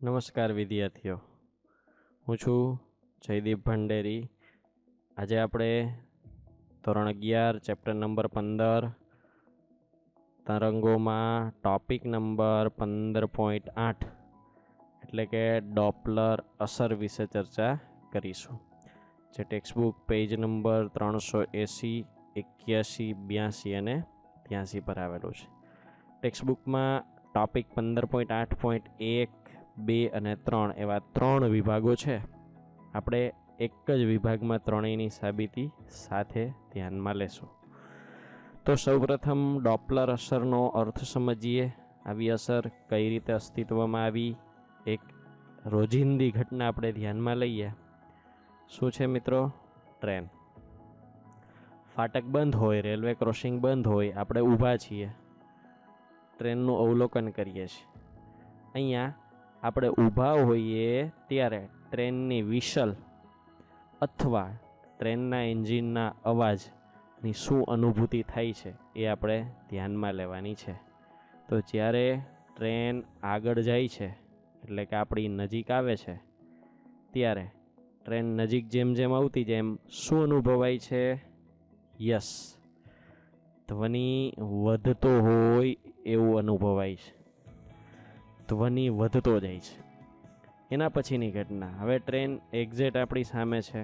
નમસ્કાર વિદ્યાર્થીઓ, હું છું જયદીપ ભંડેરી. આજે આપણે ધોરણ 11 ચેપ્ટર નંબર 15 તરંગોમાં ટોપિક નંબર 15.8 એટલે કે ડોપલર અસર વિશે ચર્ચા કરીશું. જે ટેક્સ્ટબુક પેજ નંબર 380, 81, 82 અને 83 પર આવેલું છે. ટેક્સ્ટબુકમાં ટોપિક 15.8.1, 2 અને 3 એવા 3 વિભાગો છે. આપણે એક જ વિભાગમાં ત્રણેયની સાબિતી સાથે ધ્યાનમાં લેશું. તો સૌપ્રથમ ડોપલર અસરનો અર્થ સમજીએ. આવી અસર કઈ રીતે અસ્તિત્વમાં આવી, એક રોજિંદી ઘટના આપણે ધ્યાનમાં લઈએ. શું છે મિત્રો? ટ્રેન. ફાટક બંધ હોય, રેલવે ક્રોસિંગ બંધ હોય, આપણે ઊભા છીએ, ટ્રેનનું અવલોકન કરીએ છીએ. અહીંયા આપણે ઊભા હોઈએ ત્યારે ટ્રેનની વિશલ અથવા ટ્રેનના એન્જિનના અવાજની શું અનુભૂતિ થાય છે એ આપણે ધ્યાનમાં લેવાની છે. તો જ્યારે ટ્રેન આગળ જાય છે એટલે કે આપણી નજીક આવે છે ત્યારે ટ્રેન નજીક જેમ જેમ આવતી જાય એમ શું અનુભવાય છે? યસ, ધ્વનિ વધતો હોય એવું અનુભવાય છે. ધ્વનિ વધતો જાય છે. એના પછીની ઘટના, હવે ટ્રેન એક્ઝેક્ટ આપણી સામે છે.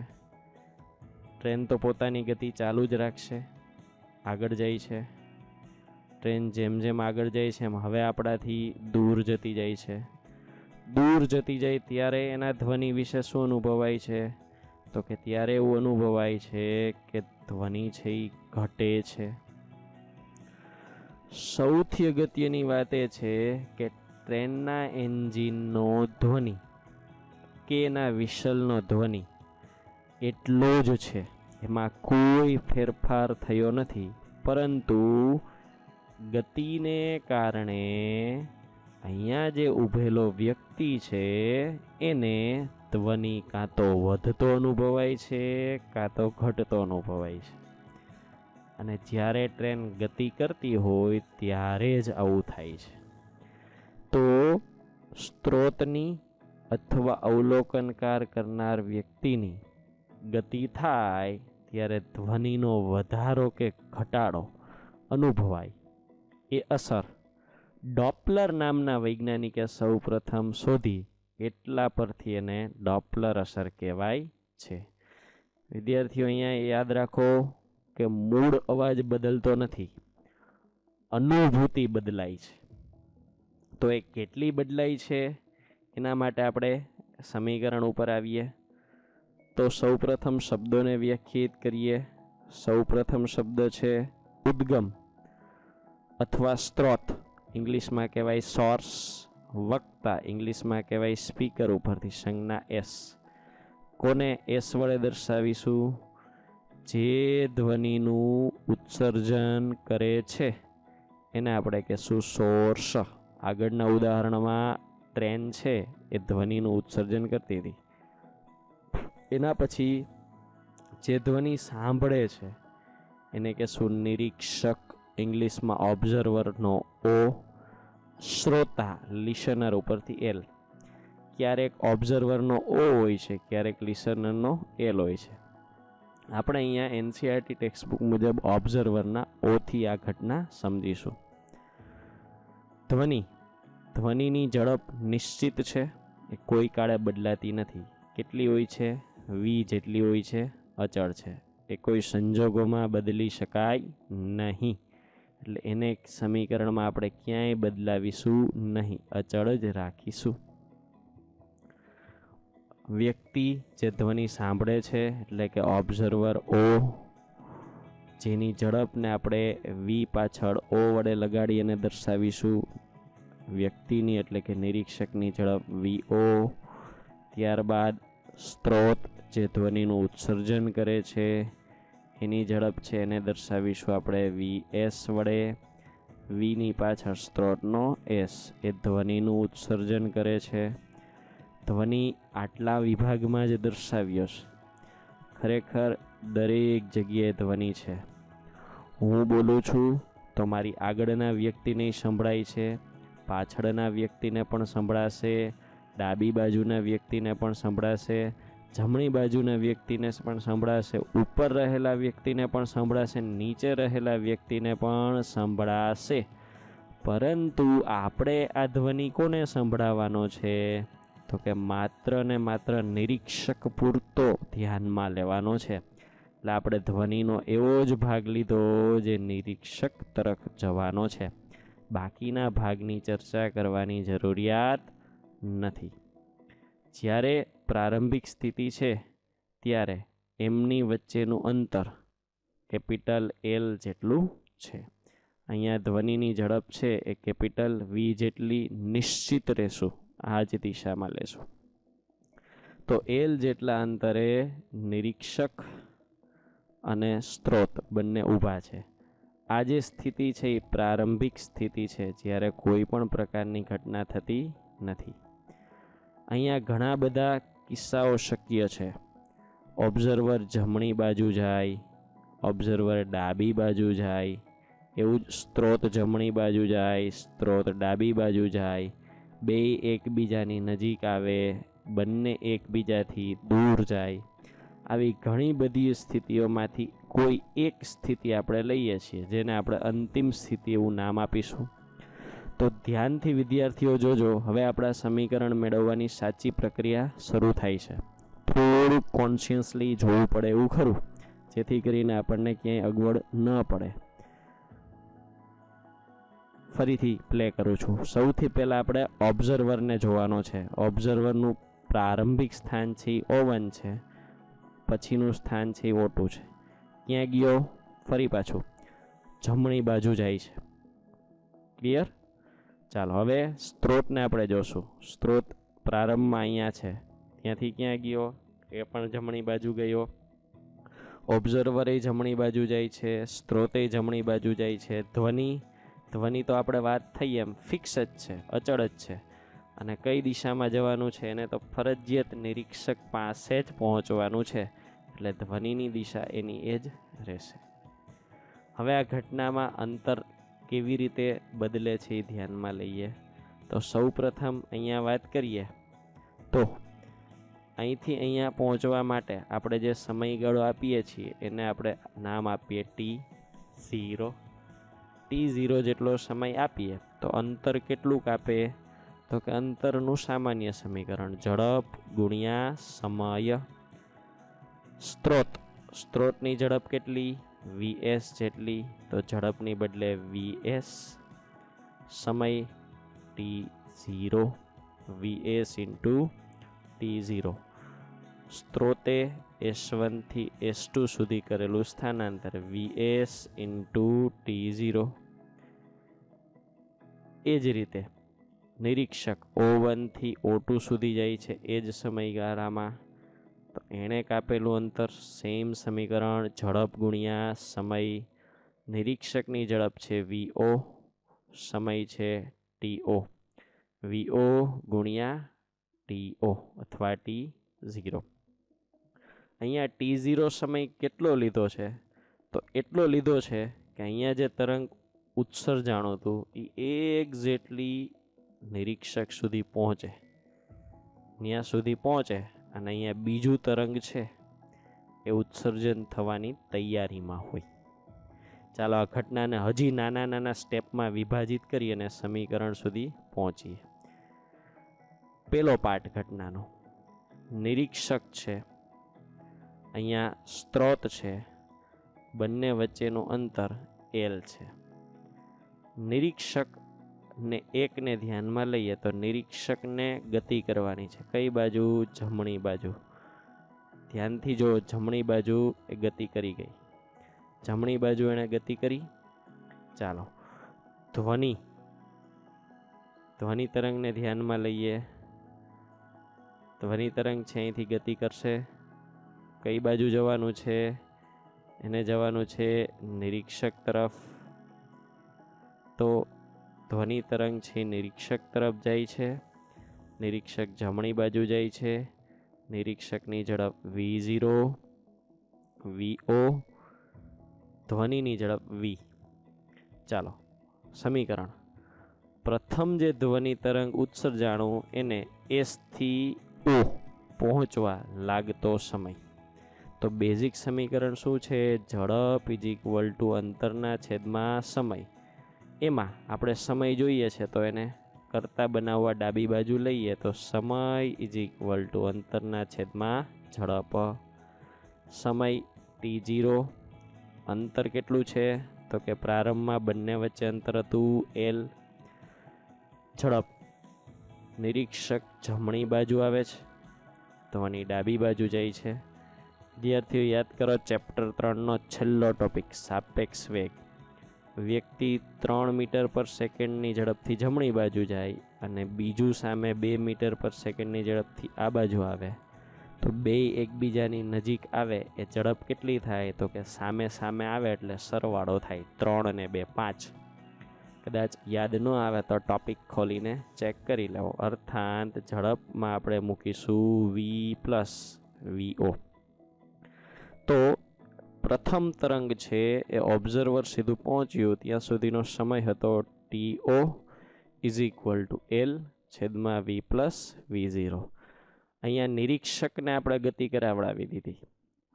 ટ્રેન તો પોતાની ગતિ ચાલુ જ રાખશે, આગળ જાય છે. ટ્રેન જેમ જેમ આગળ જાય છે એમ હવે આપણાથી દૂર જતી જાય છે. દૂર જતી જાય ત્યારે એના ધ્વનિ વિશે શું અનુભવાય છે? તો કે ત્યારે એવું અનુભવાય છે કે ધ્વનિ છે એ ઘટે છે. સૌથી અગત્યની વાત એ છે કે ટ્રેનના એન્જિનનો ધ્વનિ કે એના વિશલનો ધ્વનિ એટલો જ છે, એમાં કોઈ ફેરફાર થયો નથી. પરંતુ ગતિને કારણે અહીંયા જે ઊભેલો વ્યક્તિ છે એને ધ્વનિ કાં તો વધતો અનુભવાય છે કાં તો ઘટતો અનુભવાય છે. અને જ્યારે ટ્રેન ગતિ કરતી હોય ત્યારે જ આવું થાય છે. તો સ્ત્રોતની અથવા અવલોકનકાર કરનાર વ્યક્તિની ગતિ થાય ત્યારે ધ્વનિનો વધારો કે ઘટાડો અનુભવાય. એ અસર ડોપલર નામના વૈજ્ઞાનિકે સૌ પ્રથમ શોધી, એટલા પરથી એને ડોપલર અસર કહેવાય છે. વિદ્યાર્થીઓ અહીંયા યાદ રાખો કે મૂળ અવાજ બદલતો નથી, અનુભૂતિ બદલાય છે. તો એ કેટલી બદલાય છે એના માટે આપણે સમીકરણ ઉપર આવીએ. તો સૌપ્રથમ શબ્દોને વ્યાખ્યાયિત કરીએ. સૌપ્રથમ શબ્દ છે ઉદ્ગમ અથવા સ્ત્રોત, ઇંગ્લિશમાં કહેવાય સોર્સ. વક્તા, ઇંગ્લિશમાં કહેવાય સ્પીકર, ઉપરથી સંજ્ઞા એસ. કોને એસ વડે દર્શાવીશું? જે ધ્વનિનું ઉત્સર્જન કરે છે એને આપણે કહેશું સોર્સ. આગળના ઉદાહરણમાં ટ્રેન છે એ ધ્વનિનું ઉત્સર્જન કરતી હતી. એના પછી જે ધ્વનિ સાંભળે છે એને કહેશું નિરીક્ષક, ઇંગ્લિશમાં ઓબ્ઝર્વરનો ઓ. શ્રોતા, લિસનર, ઉપરથી એલ. ક્યારેક ઓબ્ઝર્વરનો ઓ હોય છે, ક્યારેક લિસનરનો એલ હોય છે. આપણે અહીંયા એનસીઆરટી ટેક્સ્ટબુક મુજબ ઓબ્ઝર્વરના ઓથી આ ઘટના સમજીશું. ધ્વનિ, ધ્વનિની ઝડપ નિશ્ચિત છે, એ કોઈ કાળે બદલાતી નથી. કેટલી હોય છે? વી જેટલી હોય છે, અચળ છે. એ કોઈ સંજોગોમાં બદલી શકાય નહીં. એટલે એને એક સમીકરણમાં આપણે ક્યાંય બદલાવીશું નહીં, અચળ જ રાખીશું. વ્યક્તિ જે ધ્વનિ સાંભળે છે એટલે કે ઓબ્ઝર્વર ઓ, જેની ઝડપને આપણે વી પાછળ ઓ વડે લગાડી અને દર્શાવીશું. વ્યક્તિની એટલે કે નિરીક્ષકની ઝડપ વી ઓ. ત્યારબાદ સ્ત્રોત જે ધ્વનિનું ઉત્સર્જન કરે છે એની ઝડપ છે એને દર્શાવીશું આપણે વી એસ વડે. વીની પાછળ સ્ત્રોતનો એસ, એ ધ્વનિનું ઉત્સર્જન કરે છે. ધ્વનિ આટલા વિભાગમાં જ દર્શાવ્યો છે. ખરેખર દરેક જગ્યાએ ધ્વનિ છે. હું બોલું છું તો મારી આગળના વ્યક્તિને સંભળાય છે, પાછળના વ્યક્તિને પણ સંભળાશે, ડાબી બાજુના વ્યક્તિને પણ સંભળાશે, જમણી બાજુના વ્યક્તિને પણ સંભળાશે, ઉપર રહેલા વ્યક્તિને પણ સંભળાશે, નીચે રહેલા વ્યક્તિને પણ સંભળાશે. પરંતુ આપણે આ ધ્વનિ કોને સંભળાવવાનો છે? તો કે માત્ર ને માત્ર નિરીક્ષક પૂરતો ધ્યાનમાં લેવાનો છે. એટલે આપણે ધ્વનિનો એવો જ ભાગ લીધો જે નિરીક્ષક તરફ જવાનો છે. બાકીના ભાગની ચર્ચા કરવાની જરૂરિયાત નથી. જ્યારે પ્રારંભિક સ્થિતિ છે ત્યારે એમની વચ્ચેનું અંતર કેપિટલ એલ જેટલું છે. અહીંયા ધ્વનિની ઝડપ છે એ કેપિટલ વી જેટલી નિશ્ચિત રહેશું, આ જ દિશામાં લેશું. તો એલ જેટલા અંતરે નિરીક્ષક અને સ્ત્રોત બંને ઊભા છે. આ જે સ્થિતિ છે એ પ્રારંભિક સ્થિતિ છે, જ્યારે કોઈ પણ પ્રકારની ઘટના થતી નથી. અહીંયા ઘણા બધા કિસ્સાઓ શક્ય છે. ઓબ્ઝર્વર જમણી બાજુ જાય, ઓબ્ઝર્વર ડાબી બાજુ જાય, એવું જ સ્ત્રોત જમણી બાજુ જાય, સ્ત્રોત ડાબી બાજુ જાય, બે એકબીજાની નજીક આવે, બંને એકબીજાથી દૂર જાય. આવી ઘણી બધી સ્થિતિઓમાંથી કોઈ એક સ્થિતિ આપણે લઈએ છીએ, જેને આપણે અંતિમ સ્થિતિ એવું નામ આપીશું. તો ધ્યાનથી વિદ્યાર્થીઓ જોજો, હવે આપણા સમીકરણ મેળવવાની સાચી પ્રક્રિયા શરૂ થાય છે. થોડુંક કોન્શિયસલી જોવું પડે એવું ખરું, જેથી કરીને આપણને ક્યાંય અગવડ ન પડે. ફરીથી પ્લે કરું છું. સૌથી પહેલાં આપણે ઓબ્ઝર્વરને જોવાનો છે. ઓબ્ઝર્વરનું પ્રારંભિક સ્થાન છે એ O1 છે, પછીનું સ્થાન છે એ O2 છે. ક્યાં ગયો? ફરી પાછું જમણી બાજુ જાય છે. ક્લિયર? ચાલો હવે સ્ત્રોતને આપણે જોશું. સ્ત્રોત પ્રારંભમાં અહીંયા છે, ત્યાંથી ક્યાં ગયો? એ પણ જમણી બાજુ ગયો. ઓબ્ઝર્વર જમણી બાજુ જાય છે, સ્ત્રોતે જમણી બાજુ જાય છે. ધ્વનિ તો આપણે વાત થઈ એમ ફિક્સ જ છે, અચળ જ છે. અને કઈ દિશામાં જવાનું છે એને તો ફરજિયાત નિરીક્ષક પાસે જ પહોંચવાનું છે. એટલે ધ્વનિની દિશા એની એ જ રહેશે. હવે આ ઘટનામાં અંતર કેવી રીતે બદલે છે એ ધ્યાનમાં લઈએ. તો સૌ પ્રથમ અહીંયા વાત કરીએ તો અહીંથી અહીંયા પહોંચવા માટે આપણે જે સમયગાળો આપીએ છીએ એને આપણે નામ આપીએ T0. T0 જેટલો સમય આપીએ તો અંતર કેટલું કાપે? તો કે અંતરનું સામાન્ય સમીકરણ ઝડપ ગુણ્યા સમય. સ્ત્રોતની ઝડપ કેટલી? Vs જેટલી. તો ઝડપની બદલે Vs, સમય T0, Vs into T0. સ્ત્રોતે S1 થી S2 સુધી કરેલું સ્થાનાંતર Vs ઇન્ટુ T0. એ જ રીતે નિરીક્ષક O1 થી O2 સુધી જાય છે એ જ સમયગાળામાં, તો એણે કાપેલું અંતર સેમ સમીકરણ ઝડપ ગુણ્યા સમય. નિરીક્ષકની ઝડપ છે Vo, સમય છે To. Vo ગુણ્યા To અથવા T0. અહીંયા T0 સમય કેટલો લીધો છે? તો એટલો લીધો છે કે અહીંયા જે તરંગ ઉત્સર્જાણું હતું એ એક્ઝેક્ટલી નિરીક્ષક સુધી પહોંચે, ત્યાં સુધી પહોંચે. અને અહીંયા બીજું તરંગ છે એ ઉત્સર્જન થવાની તૈયારીમાં હોય. ચાલો આ ઘટનાને હજી નાના નાના સ્ટેપમાં વિભાજિત કરી અને સમીકરણ સુધી પહોંચીએ. પેલો પાર્ટ ઘટનાનો, નિરીક્ષક છે, અહીંયા સ્ત્રોત છે, બંને વચ્ચેનું અંતર L છે. નિરીક્ષકને એકને ધ્યાનમાં લઈએ તો નિરીક્ષકને ગતિ કરવાની છે. કઈ બાજુ? જમણી બાજુ. ધ્યાનથી જો, જમણી બાજુ એ ગતિ કરી ગઈ. જમણી બાજુ એણે ગતિ કરી. ચાલો ધ્વનિ તરંગને ધ્યાનમાં લઈએ. ધ્વનિ તરંગ છે અહીંથી ગતિ કરશે. કઈ બાજુ જવાનું છે? એને જવાનું છે નિરીક્ષક તરફ. તો ધ્વનિ તરંગ છે નિરીક્ષક તરફ જાય છે. નિરીક્ષક જમણી બાજુ જાય છે. નિરીક્ષકની ઝડપ V0, Vo, ધ્વનિની ઝડપ V. ચાલો સમીકરણ પ્રથમ જે ધ્વનિ તરંગ ઉત્સર્જાણું એને એસ થી ઓ પહોંચવા લાગતો સમય. તો બેઝિક સમીકરણ શું છે? ઝડપ ઇઝ ઇક્વલ ટુ અંતરના છેદમાં સમય. એમાં આપણે સમય જોઈએ છે તો એને કરતા બનાવવા ડાબી બાજુ લઈએ તો સમય ઇઝ ઇક્વલ ટુ અંતરના છેદમાં ઝડપ. સમય t0, અંતર કેટલું છે? તો કે પ્રારંભમાં બંને વચ્ચે અંતર હતું l. ઝડપ, નિરીક્ષક જમણી બાજુ આવે છે, ધ્વનિ ડાબી બાજુ જાય છે. વિદ્યાર્થીઓ યાદ કરો ચેપ્ટર 3નો છેલ્લો ટોપિક સાપેક્ષ વેગ. વ્યક્તિ 3 મીટર પર સેકન્ડની ઝડપથી જમણી બાજુ જાય અને બીજું સામે 2 મીટર પર સેકન્ડની ઝડપથી આ બાજુ આવે તો બે એકબીજાની નજીક આવે એ ઝડપ કેટલી થાય? તો કે સામે સામે આવે એટલે સરવાળો થાય 3 અને 2 5. કદાચ યાદ ન આવે તો ટોપિક ખોલીને ચેક કરી લેવો. અર્થાત ઝડપમાં આપણે મૂકીશું v પ્લસ vo. તો પ્રથમ તરંગ છે એ ઓબ્ઝર્વર સીધું પહોંચ્યું ત્યાં સુધીનો સમય હતો to is equal two l છેદમાં v પ્લસ v0. અહીંયા નિરીક્ષકને આપણે ગતિ કરાવડાવી દીધી.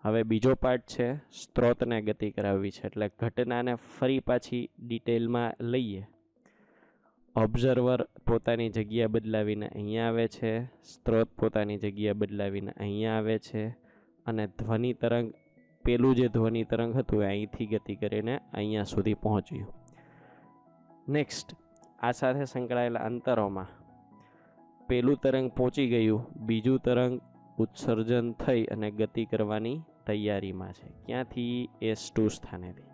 હવે બીજો પાર્ટ છે સ્ત્રોતને ગતિ કરાવવી છે. એટલે ઘટનાને ફરી પાછી ડિટેલમાં લઈએ. ઓબ્ઝર્વર પોતાની જગ્યા બદલાવીને અહીંયા આવે છે, સ્ત્રોત પોતાની જગ્યા બદલાવીને અહીંયા આવે છે અને ધ્વનિ તરંગ પેલું જે ધ્વનિ તરંગ હતું અહીંથી ગતિ કરીને અહીંયા સુધી પહોંચ્યું. નેક્સ્ટ આ સાથે સંકળાયેલા અંતરોમાં પેલું તરંગ પહોંચી ગયું, બીજું તરંગ ઉત્સર્જન થઈ અને ગતિ કરવાની તૈયારીમાં છે. ક્યાંથી? S2 સ્થાનેથી.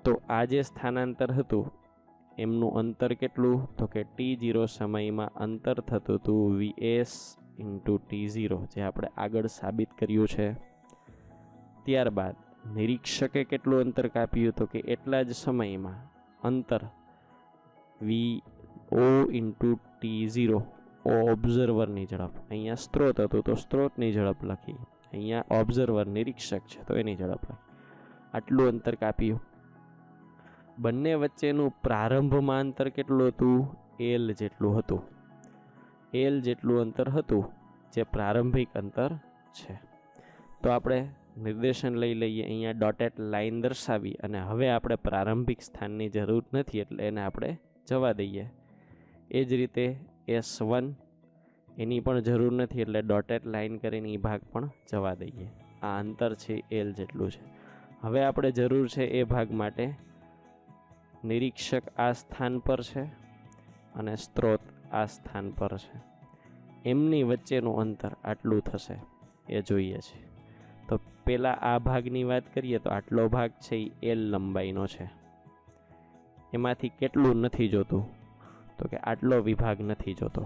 તો આ જે સ્થાનાંતર હતું એમનું અંતર કેટલું? તો કે t0 સમયમાં અંતર થતું હતું vs ઇન્ટુ t0, જે આપણે આગળ સાબિત કર્યું છે. ત્યારબાદ નિરીક્ષકે કેટલું અંતર કાપ્યું? તો કે એટલા જ સમયમાં અંતર vo ઇન્ટુ t0, ઓબ્ઝર્વરની ઝડપ. અહીંયા સ્ત્રોત હતું તો સ્ત્રોતની ઝડપ લખી, અહીંયા ઓબ્ઝર્વર નિરીક્ષક છે તો એની ઝડપ લખી. આટલું અંતર કાપ્યું. બંને વચ્ચેનું પ્રારંભમાં અંતર કેટલું હતું? l જેટલું હતું. l જેટલું અંતર હતું જે પ્રારંભિક અંતર છે. તો આપણે નિર્દેશન લઈ લઈએ. અહીંયા ડોટેડ લાઈન દર્શાવી અને હવે આપણે પ્રારંભિક સ્થાનની જરૂર નથી એટલે એને આપણે જવા દઈએ. એ જ રીતે S1 એની પણ જરૂર નથી એટલે ડોટેડ લાઈન કરીને એ ભાગ પણ જવા દઈએ. આ અંતર છે l જેટલું છે. હવે આપણે જરૂર છે એ ભાગ માટે નિરીક્ષક આ સ્થાન પર છે અને સ્ત્રોત આ સ્થાન પર છે. એમની વચ્ચેનું અંતર આટલું થશે એ જોઈએ છે. તો પહેલાં આ ભાગની વાત કરીએ તો આટલો ભાગ છે એ l લંબાઈનો છે. એમાંથી કેટલું નથી જોતું? તો કે આટલો વિભાગ નથી જોતો.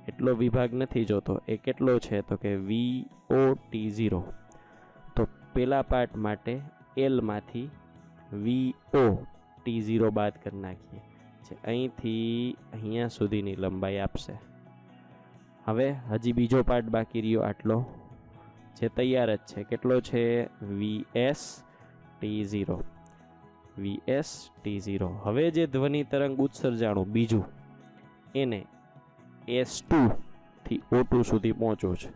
એટલો વિભાગ નથી જોતો એ કેટલો છે? તો કે VOT0. તો પેલા પાર્ટ માટે L માંથી VOT0 બાદ કરી નાખીએ, જે અહીંથી અહીંયા સુધીની લંબાઈ આપશે. હવે હજી બીજો પાર્ટ બાકી રહ્યો આટલો, જે તૈયાર જ છે. કેટલો છે? VST0. VST0. હવે જે ધ્વનિ તરંગ ઉત્સર્જાણું બીજું એને S2 થી O2 સુધી પહોંચવું છે.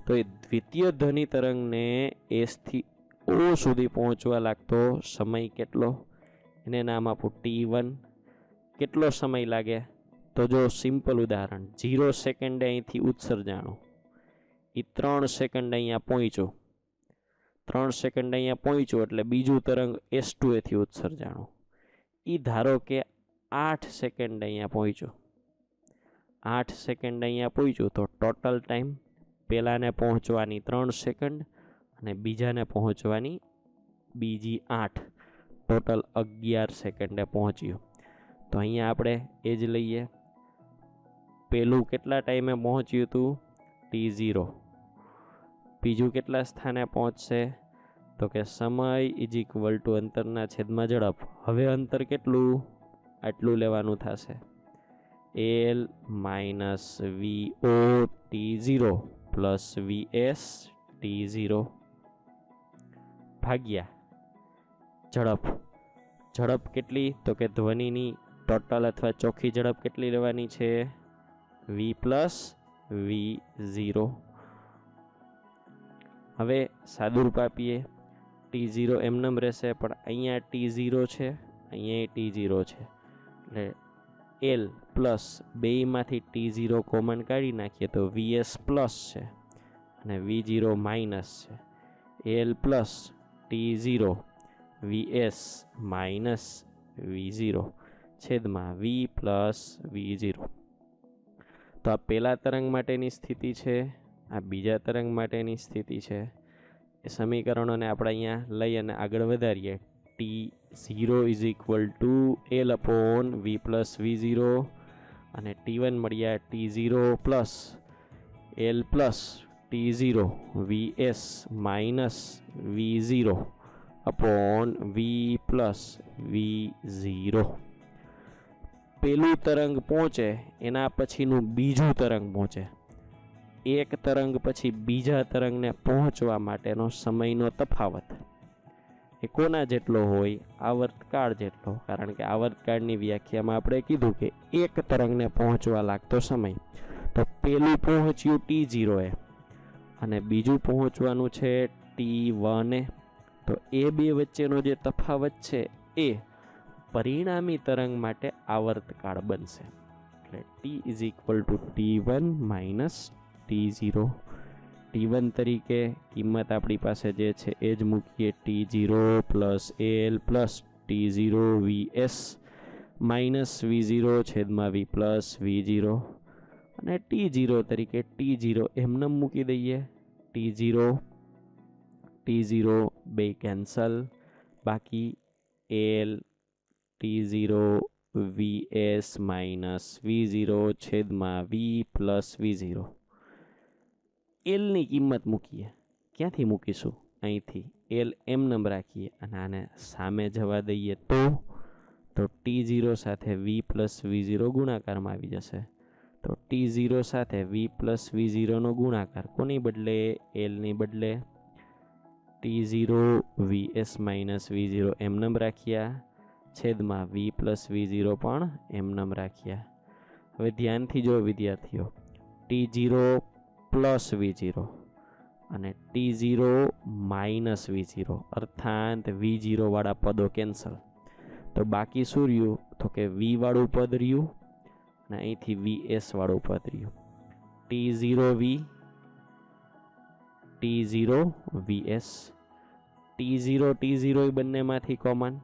તો એ દ્વિતીય ધ્વનિ તરંગને S થી O સુધી પહોંચવા લાગતો સમય કેટલો? એને નામ આપું T1. કેટલો સમય લાગે? તો જો સિમ્પલ ઉદાહરણ, 0 સેકન્ડ અહીંથી ઉત્સર્જાણું, એ 3 સેકન્ડ અહીંયા પહોંચ્યું. 3 સેકન્ડ અહીંયા પહોંચ્યું એટલે બીજું તરંગ S2 એથી ઉત્સર્જાણું. એ ધારો કે 8 સેકન્ડ અહીંયા પહોંચ્યું. 8 સેકન્ડ અહીંયા પહોંચ્યું તો ટોટલ ટાઈમ પહેલાને પહોંચવાની 3 સેકન્ડ અને બીજાને પહોંચવાની બીજી 8, ટોટલ 11 સેકન્ડે પહોંચ્યું. તો અહીંયા આપણે એ જ લઈએ. પહેલું કેટલા ટાઈમે પહોંચ્યું હતું? T0. બીજું કેટલા સ્થાને પહોંચશે? તો કે સમય ઇઝ ઇક્વલ ટુ અંતરના છેદમાં ઝડપ. હવે અંતર કેટલું? આટલું લેવાનું થશે. L minus VOT0 plus VST0 ભાગ્યા ઝડપ. ઝડપ કેટલી? તો કે ધ્વનિની ટોટલ અથવા ચોખ્ખી ઝડપ કેટલી લેવાની છે? v plus v0. હવે સાદુરૂપ આપીએ, t0 એમનેમ રહેશે, પણ અહીંયા t0 છે, અહીંયા t0 છે, એટલે l પ્લસ બેમાંથી t0 કોમન કાઢી નાખીએ તો vs પ્લસ છે અને v0 માઇનસ છે. l plus t0 vs minus v0 છેદમાં v પ્લસ v0. તો આ પહેલા તરંગ માટેની સ્થિતિ છે, આ બીજા તરંગ માટેની સ્થિતિ છે. એ સમીકરણોને આપણે અહીંયા લઈ અને આગળ વધારીએ. t0 is equal two l upon v plus v0 અને t1 મળ્યા t0 plus l plus t0 vs minus v0 upon v plus v0. પેલું તરંગ પહોંચે એના પછીનું બીજું તરંગ પહોંચે. એક તરંગ પછી બીજા તરંગને પહોંચવા માટેનો સમયનો તફાવત એ કોના જેટલો હોય? આવર્તકાળ જેટલો. કારણ કે આવર્તકાળની વ્યાખ્યામાં આપણે કીધું કે એક તરંગને પહોંચવા લાગતો સમય. તો પેલું પહોંચ્યું t0 એ અને બીજું પહોંચવાનું છે t1 એ. તો એ બે વચ્ચેનો જે તફાવત છે એ પરિણામી તરંગ માટે આવર્તકાળ બનશે. એટલે t is equal two t1 minus t0. t1 તરીકે કિંમત આપણી પાસે જે છે એ જ મૂકીએ, t0 plus l plus t0 vs minus v0 છેદમાં v પ્લસ v0 અને t0 તરીકે t0 એમને મૂકી દઈએ. t0 બે કેન્સલ, બાકી l t0 vs minus v0 છેદમાં v પ્લસ v0. l ની કિંમત મૂકીએ. ક્યાંથી મૂકીશું? અહીંથી l એમનેમ રાખીએ અને આને સામે જવા દઈએ તો t0 સાથે v પ્લસ v0 ગુણાકારમાં આવી જશે. તો t0 સાથે v પ્લસ v0 નો ગુણાકાર કોની બદલે? l ની બદલે. t0 vs માઇનસ v0 એમનેમ રાખ્યા, છેદમાં v પ્લસ v0 પણ એમનેમ રાખ્યા. હવે ધ્યાનથી જો વિદ્યાર્થીઓ, t0 પ્લસ v0 અને t0 માઇનસ v0 અર્થાત v0 વાળા પદો કેન્સલ. તો બાકી શું રહ્યું? તો કે v વાળું પદ રહ્યું અને અહીંથી vs વાળું પદ રહ્યું. t0 v t0 vs, t0 એ બંનેમાંથી કોમન,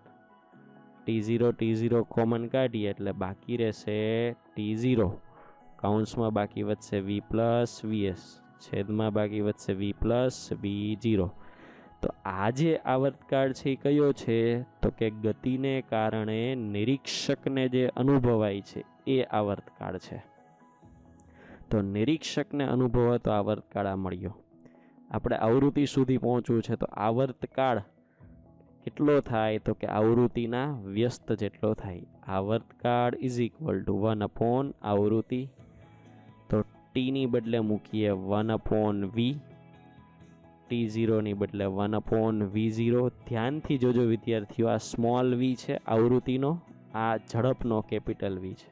t0 કોમન કાઢીએ એટલે બાકી રહેશે t0 કૌંસમાં બાકી વધશે v પ્લસ vs છેદમાં બાકી વધશે v પ્લસ v0. તો આ જે આવર્તકાળ છે એ કયો છે? તો કે ગતિને કારણે નિરીક્ષકને જે અનુભવાય છે એ આવર્તકાળ છે. તો નિરીક્ષકને અનુભવાતો આવર્તકાળ આ મળ્યો. આપણે આવૃત્તિ સુધી પહોંચવું છે તો આવર્તકાળ કેટલો થાય? તો કે આવૃત્તિના વ્યસ્ત જેટલો થાય. આવર્તકાળ ઇઝ ઇક્વલ ટુ 1 અપોન આવૃત્તિ. તો t ની બદલે મૂકીએ 1 અપોન v, t0 ની બદલે 1 અપોન v0. ધ્યાનથી જોજો વિદ્યાર્થીઓ, આ સ્મોલ v છે આવૃત્તિનો, આ ઝડપનો કેપિટલ v છે.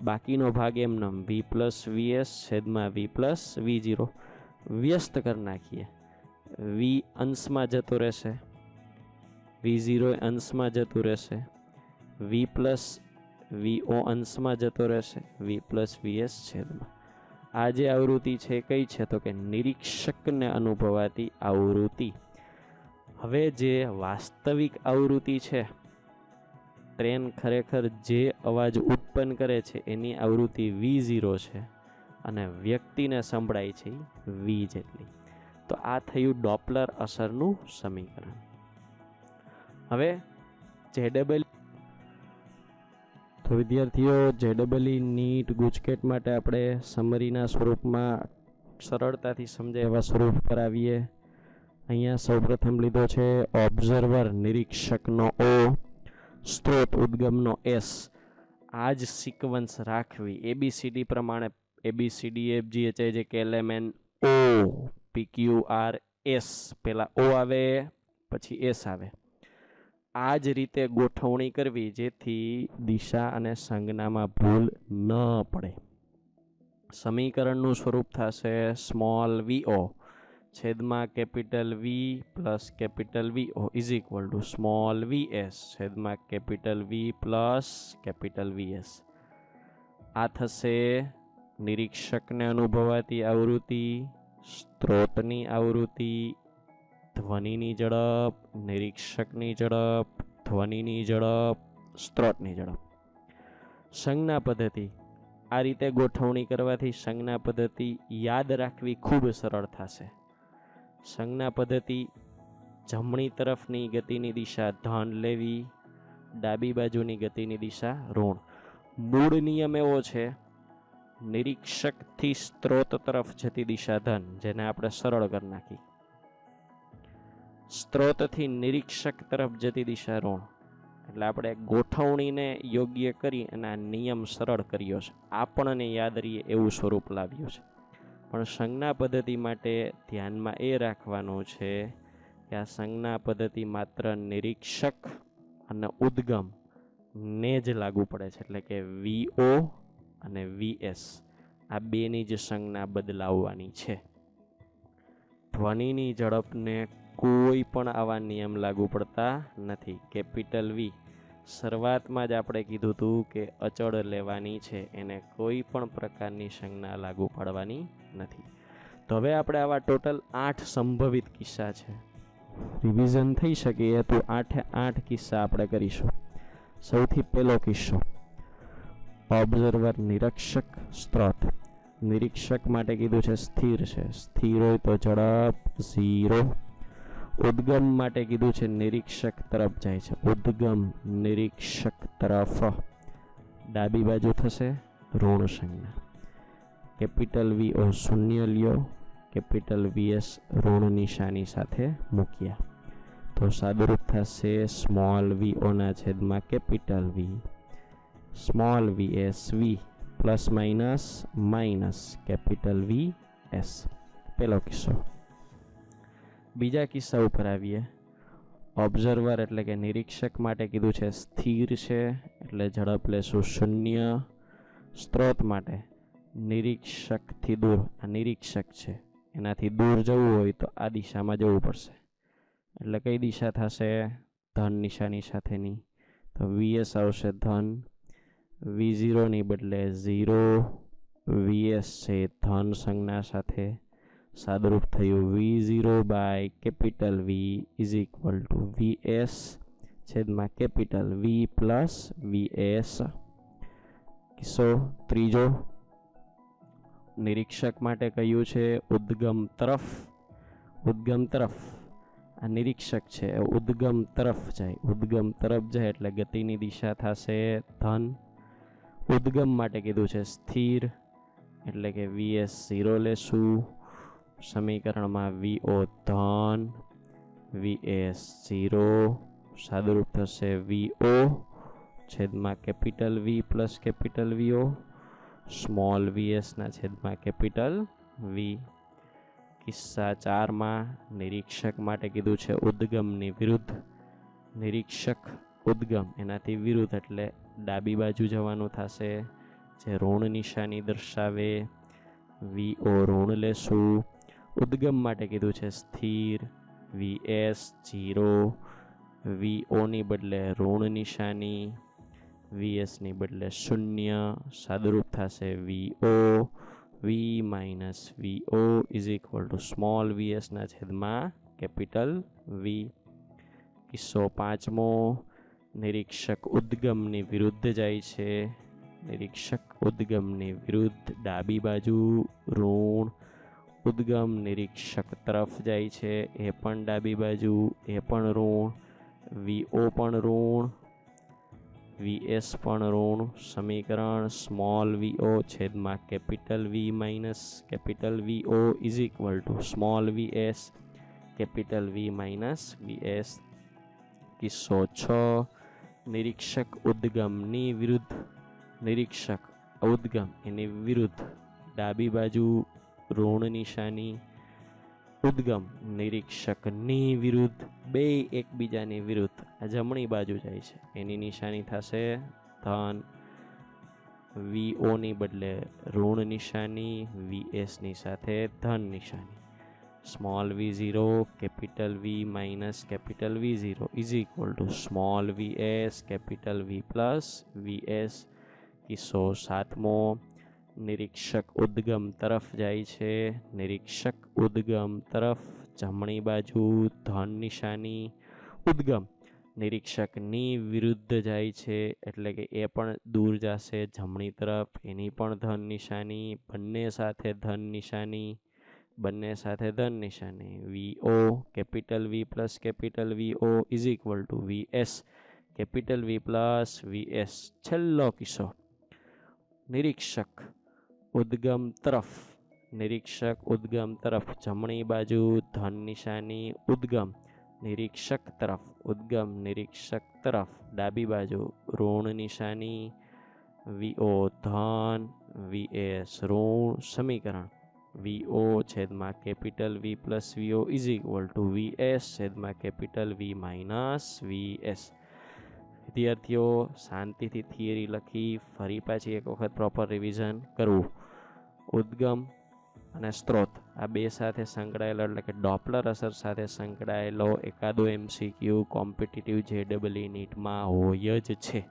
બાકીનો ભાગ એમનેમ v પ્લસ vs છેદમાં v પ્લસ v0 વ્યસ્ત કરી નાખીએ. v અંશમાં જતો રહેશે, v0 અંશમાં જતું રહેશે, v પ્લસ vo અંશમાં જતો રહેશે, v પ્લસ vs છેદમાં. આ જે આવૃત્તિ છે કઈ છે? તો કે નિરીક્ષકને અનુભવાતી આવૃત્તિ. હવે જે વાસ્તવિક આવૃત્તિ છે, ટ્રેન ખરેખર જે અવાજ ઉત્પન્ન કરે છે એની આવૃત્તિ v0 છે અને વ્યક્તિને સંભળાય છે v જેટલી. તો આ થયું ડોપલર અસરનું સમીકરણ. હવે જેડબલ, તો વિદ્યાર્થીઓ જેડબલઈ નીટ ગુજકેટ માટે આપણે સમરીના સ્વરૂપમાં સરળતાથી સમજાય એવા સ્વરૂપ પર આવીએ. અહીંયા સૌપ્રથમ લીધો છે ઓબ્ઝર્વર નિરીક્ષકનો o, સ્ત્રોત ઉદ્ગમનો s. આ જ સિક્વન્સ રાખવી ABCD પ્રમાણે. ABCDFGHIJKLMN o PQRS, પહેલા o આવે પછી s આવે. આ જ રીતે ગોઠવણી કરવી જેથી દિશા અને સંજ્ઞામાં ભૂલ ન પડે. સમીકરણનું સ્વરૂપ થશે સ્મોલ વીઓ છેદમાં capital V plus capital V O is equal to small V S છેદમાં કેપિટલ વી પ્લસ કેપિટલ વીએસ. આ થશે નિરીક્ષકને અનુભવાતી આવૃત્તિ, સ્ત્રોતની આવૃત્તિ, ધ્વનિની ઝડપ, નિરીક્ષકની ઝડપ, ધ્વનિની ઝડપ, સ્ત્રોતની ઝડપ. સંજ્ઞા પદ્ધતિ આ રીતે ગોઠવણી કરવાથી સંજ્ઞા પદ્ધતિ યાદ રાખવી ખૂબ સરળ થશે. સંજ્ઞા પદ્ધતિ જમણી તરફની ગતિની દિશા ધન લેવી, ડાબી બાજુની ગતિની દિશા ઋણ. મૂળ નિયમ એવો છે નિરીક્ષકથી સ્ત્રોત તરફ જતી દિશા ધન, જેને આપણે સરળ કરી નાખી. સ્ત્રોતથી નિરીક્ષક તરફ જતી દિશા ઋણ. એટલે આપણે ગોઠવણીને યોગ્ય કરી અને આ નિયમ સરળ કર્યો છે, આપણને યાદ રહીએ એવું સ્વરૂપ લાવ્યું છે. પણ સંજ્ઞા પદ્ધતિ માટે ધ્યાનમાં એ રાખવાનું છે કે આ સંજ્ઞા પદ્ધતિ માત્ર નિરીક્ષક અને ઉદ્ગમ ને જ લાગુ પડે છે. એટલે કે વીઓ અને વીએસ આ બેની જ સંજ્ઞા બદલાવવાની છે. ધ્વનિની ઝડપને કોઈ પણ આવા નિયમ લાગુ પડતા નથી. કેપિટલ વી શરૂઆતમાં જ આપણે કીધું હતું કે અચળ લેવાની છે, એને કોઈ પણ પ્રકારની સંજ્ઞા લાગુ પાડવાની નથી. તો હવે આપણે આવા ટોટલ 8 સંભવિત કિસ્સા છે, રિવિઝન થઈ શકે એ તો 8 કિસ્સા આપણે કરીશું. સૌથી પહેલો કિસ્સો ઓબ્ઝર્વર નિરીક્ષક સ્ત્રોત. નિરીક્ષક માટે કીધું છે સ્થિર છે, સ્થિર હોય તો ઝડપ 0. ઉદ્ગમ માટે કીધું છે નિરીક્ષક તરફ જાય છે, ઉદ્ગમ નિરીક્ષક તરફ ડાબી બાજુ થશે ઋણ સંજ્ઞા. કેપિટલ વીઓ શૂન્ય લ્યો, કેપિટલ વીએસ ઋણ નિશાની સાથે મૂક્યા તો સાદુરૂપ થશે સ્મોલ વીઓ ના છેદમાં capital v, small v s v plus minus minus capital v s. પહેલો કિસ્સો. બીજા કિસ્સા ઉપર આવીએ. ઓબ્ઝર્વર એટલે કે નિરીક્ષક માટે કીધું છે સ્થિર છે એટલે ઝડપ લેશું 0. સ્ત્રોત માટે નિરીક્ષકથી દૂર, આ નિરીક્ષક છે એનાથી દૂર જવું હોય તો આ દિશામાં જવું પડશે. એટલે કઈ દિશા થશે? ધન નિશાની સાથેની. તો વીએસ આવશે ધન, V0 ની બદલે 0, વીએસ છે ધન સંજ્ઞા સાથે. સાદુરૂપ થયું V0 by capital V is equal to V S છેદમાં કેપિટલ વી પ્લસ વીએસ. કિસ્સો ત્રીજો. નિરીક્ષક માટે કહ્યું છે ઉદ્ગમ તરફ, ઉદ્ગમ તરફ આ નિરીક્ષક છે ઉદ્ગમ તરફ જાય, ઉદ્ગમ તરફ જાય એટલે ગતિની દિશા થશે ધન. ઉદ્ગમ માટે કીધું છે સ્થિર એટલે કે વીએસ 0 લેશું. સમીકરણમાં વીઓ ધન, વીએસ 0 સાદુરૂપ થશે વીઓ છેદમાં કેપિટલ વી plus capital v o, small VS ના છેદમાં કેપિટલ વી. કિસ્સા 4માં નિરીક્ષક માટે કીધું છે ઉદ્ગમની વિરુદ્ધ, નિરીક્ષક ઉદ્ગમ એનાથી વિરુદ્ધ એટલે ડાબી બાજુ જવાનું થશે, જે ઋણ નિશાની દર્શાવે. વીઓ ઋણ લેશું. ઉદ્ગમ માટે કીધું છે સ્થિર, વીએસ 0, વીઓ ની બદલે ઋણ નિશાની, વીએસ ની બદલે 0. સાદુરૂપ થશે V O V minus V O is equal to small VS ના છેદમાં કેપિટલ વી. કિસ્સો 5મો. નિરીક્ષક ઉદ્ગમની વિરુદ્ધ જાય છે, નિરીક્ષક ઉદ્ગમની વિરુદ્ધ ડાબી બાજુ ઋણ. ઉદ્ગમ નિરીક્ષક તરફ જાય છે, એ પણ ડાબી બાજુ, એ પણ ઋણ. વીઓ પણ ઋણ, વીએસ પણ ઋણ. સમીકરણ સ્મોલ વીઓ છેદમાં capital V minus capital V O is equal to small V S capital V minus V S. કિસ્સો 6. નિરીક્ષક ઉદ્ગમની વિરુદ્ધ, નિરીક્ષક ઉદ્ગમ એની વિરુદ્ધ ડાબી બાજુ ઋણ નિશાની, ઉદ્ગમ નિરીક્ષકની વિરુદ્ધ, બે એકબીજાની વિરુદ્ધ આ જમણી બાજુ જાય છે, એની નિશાની થશે ધન, વીઓ ની બદલે ઋણ નિશાની, વીએસ ની સાથે ધન નિશાની. Small v0 capital V minus capital V0 is equal to small V S capital V plus V S. કિસ્સો સાતમો, નિરીક્ષક ઉદ્ગમ તરફ જાય છે, નિરીક્ષક ઉદ્ગમ તરફ જમણી બાજુ ધન નિશાની, ઉદ્ગમ નિરીક્ષકની વિરુદ્ધ જાય છે એટલે કે એ પણ દૂર જશે જમણી તરફ, એની પણ ધન નિશાની, બંને સાથે ધન નિશાની, બંને સાથે ધન નિશાની. V O capital V plus capital V O is equal to VS capital V plus VS. છેલ્લો કિસ્સો, નિરીક્ષક ઉદ્ગમ તરફ, નિરીક્ષક ઉદ્ગમ તરફ જમણી બાજુ ધન નિશાની, ઉદ્ગમ નિરીક્ષક તરફ, ઉદ્ગમ નિરીક્ષક તરફ ડાબી બાજુ ઋણ નિશાની, વીઓ ધન વીએસ ઋણ. સમીકરણ વીઓ છેદમાં capital V plus V O is equal to V S છેદમાં કેપિટલ V માઇનસ વીએસ. વિદ્યાર્થીઓ શાંતિથી થિયરી લખી ફરી પાછી એક વખત પ્રોપર રિવિઝન કરવું. ઉદ્ગમ અને સ્ત્રોત આ બે સાથે સંકળાયેલો એટલે કે ડોપલર અસર સાથે સંકળાયેલો એકાદો MCQ કોમ્પિટિટિવ JEE નીટમાં હોય જ છે.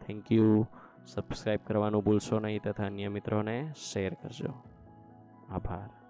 Thank you. સબસ્ક્રાઈબ કરવાનું ભૂલશો નહીં તથા અન્ય મિત્રોને શેર કરજો. આભાર.